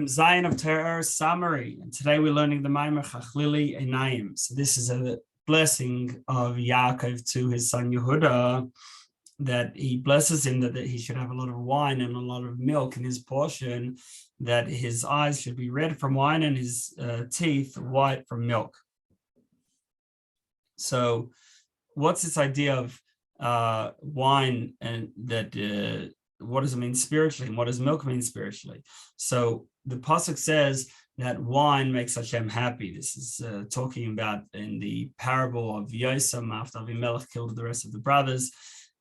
Zion of Torah summary, and today we're learning the mimer Chachlili Einayim. So this is a blessing of Yaakov to his son Yehuda, that he blesses him that he should have a lot of wine and a lot of milk in his portion, that his eyes should be red from wine and his teeth white from milk. So what's this idea of wine, and that what does it mean spiritually, and what does milk mean spiritually? So the pasuk says that wine makes Hashem happy. This is talking about in the parable of Yosem after Avimelech killed the rest of the brothers,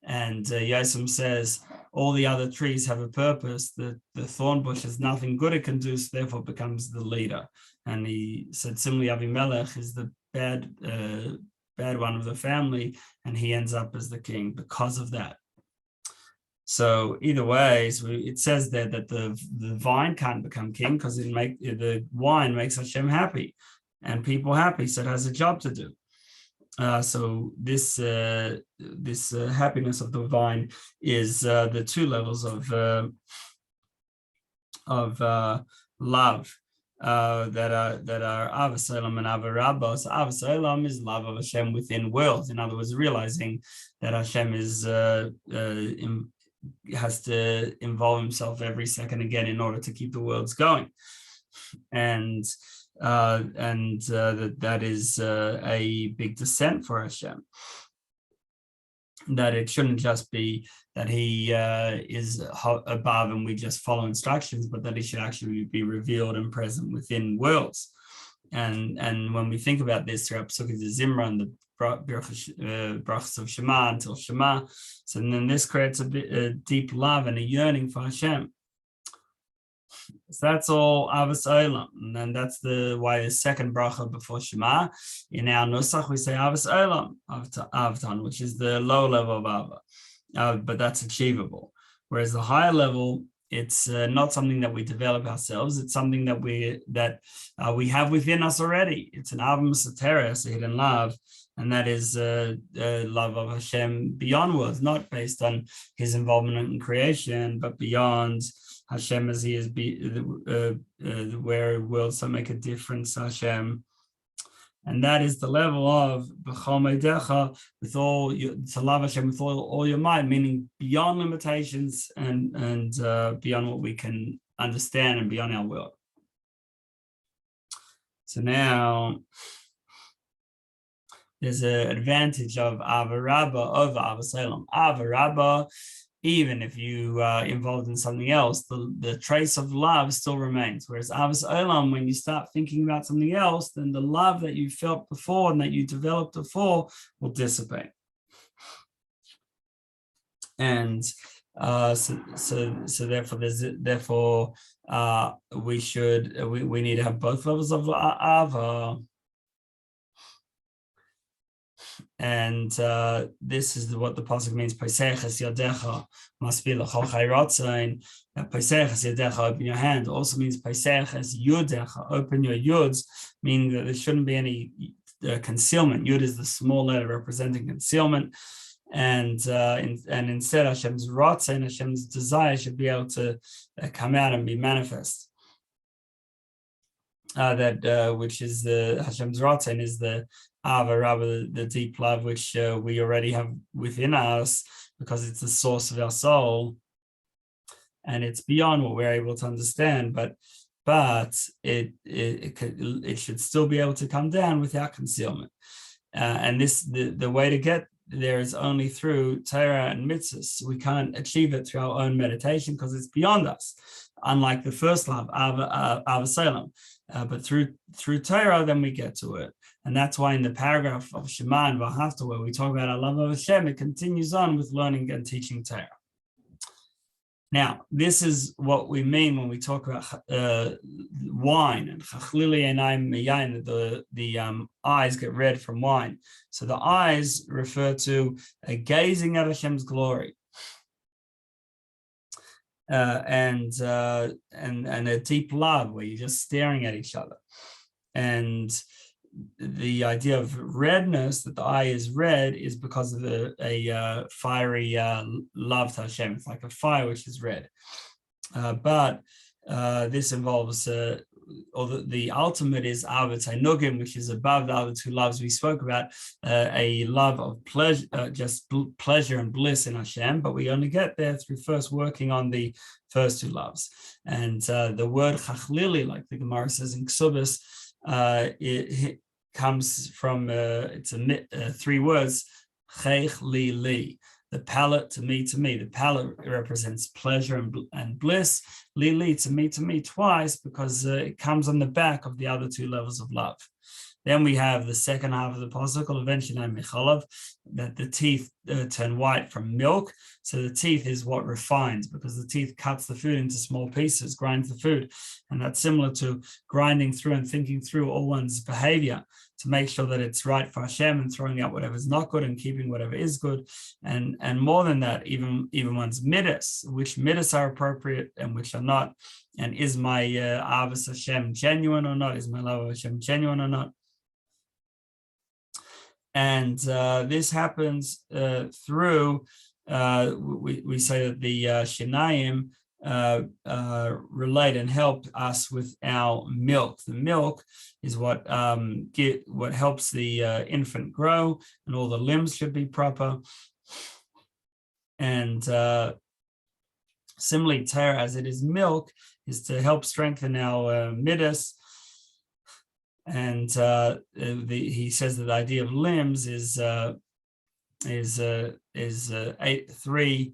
and Yosem says all the other trees have a purpose. The thorn bush has nothing good it can do, so therefore becomes the leader. And he said similarly Avimelech is the bad one of the family, and he ends up as the king because of that. So either way, it says there that the vine can't become king because the wine makes Hashem happy and people happy, so it has a job to do. So this happiness of the vine is the two levels of love that are Ahava and Ahava. So Ahava is love of Hashem within worlds. In other words, realizing that Hashem has to involve himself every second again in order to keep the worlds going, and that is a big descent for Hashem. That it shouldn't just be that he is above and we just follow instructions, but that he should actually be revealed and present within worlds. And when we think about this throughout Pesukei Zimra and the brachas of Shema until Shema, so then this creates a deep love and a yearning for Hashem. So that's all Ahavas Olam, and then that's why the second bracha before Shema. In our nusach we say Ahavas Olam, Ahvat, which is the low level of Ahava, but that's achievable. Whereas the higher level, it's not something that we develop ourselves. It's something that we have within us already. It's an Ahava Masoteret, a hidden love, and that is love of Hashem beyond worlds, not based on his involvement in creation, but beyond Hashem as he is, where worlds don't make a difference to Hashem. And that is the level of b'chol meidecha, to love Hashem with all your mind, meaning beyond limitations and beyond what we can understand and beyond our world. So now there's an advantage of Ahava Rabbah over Ahavas Olam. Ahava Rabbah, even if you are involved in something else, the trace of love still remains. Whereas Ahavas Olam, when you start thinking about something else, then the love that you felt before and that you developed before will dissipate. And so therefore we need to have both levels of Ahava. And this is what the pasuk means. Paiseches yadecha must be l'chol chayratzain. Paiseches yadecha, open your hand, also means paiseches yudecha, open your yuds, meaning that there shouldn't be any concealment. Yud is the small letter representing concealment, and instead Hashem's ratzain, Hashem's desire, should be able to come out and be manifest. Which is the Hashem's ratzain is the Ahava Rabbah, the deep love which we already have within us, because it's the source of our soul, and it's beyond what we're able to understand. But it should still be able to come down without concealment. And the way to get there is only through Torah and mitzvahs. We can't achieve it through our own meditation because it's beyond us. Unlike the first love, Ahavas Olam. But through Torah, then we get to it. And that's why in the paragraph of Shema and Vahavta, where we talk about our love of Hashem, it continues on with learning and teaching Torah. Now, this is what we mean when we talk about wine and Chachlili Einayim Miyn, that the eyes get red from wine. So the eyes refer to a gazing at Hashem's glory. And a deep love where you're just staring at each other. And the idea of redness, that the eye is red, is because of a fiery love to Hashem. It's like a fire which is red. But This involves, or the ultimate is Ahavat Nugim, which is above the other two loves we spoke about, a love of pleasure, just pleasure and bliss in Hashem, but we only get there through first working on the first two loves. And the word chachlili, like the Gemara says in Ksubis, it comes from, it's three words, chechlili. The palate, to me. The palate represents pleasure and bliss. Li, to me twice, because it comes on the back of the other two levels of love. Then we have the second half of the pasuk, eventually that the teeth turn white from milk. So the teeth is what refines, because the teeth cuts the food into small pieces, grinds the food. And that's similar to grinding through and thinking through all one's behavior to make sure that it's right for Hashem, and throwing out whatever's not good and keeping whatever is good. And more than that, even one's midas, which midas are appropriate and which are not. And is my Ahavas Hashem genuine or not? Is my love of Hashem genuine or not? And this happens through, we say that the shinayim relate and help us with our milk. The milk is what helps the infant grow, and all the limbs should be proper. And similarly, Torah, as it is milk, is to help strengthen our midas. And he says that the idea of limbs is 3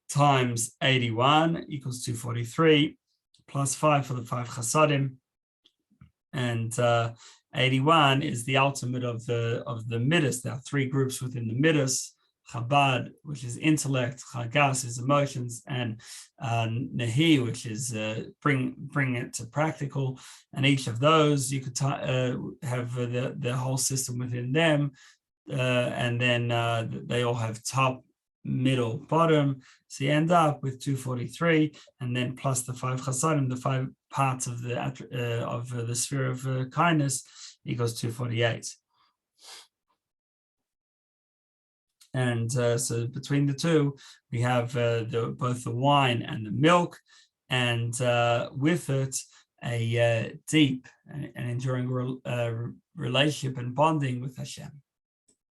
times 81 equals 243, plus 5 for the 5 chasadim, and 81 is the ultimate of the midas. There are 3 groups within the midas: Chabad, which is intellect; Chagas is emotions; and Nahi, which is bring it to practical. And each of those you could have the whole system within them, and then they all have top, middle, bottom. So you end up with 243, and then plus the 5 chasadim, the 5 parts of the sphere of kindness, equals 248. And so between the two, we have both the wine and the milk, and with it a deep and enduring relationship and bonding with Hashem.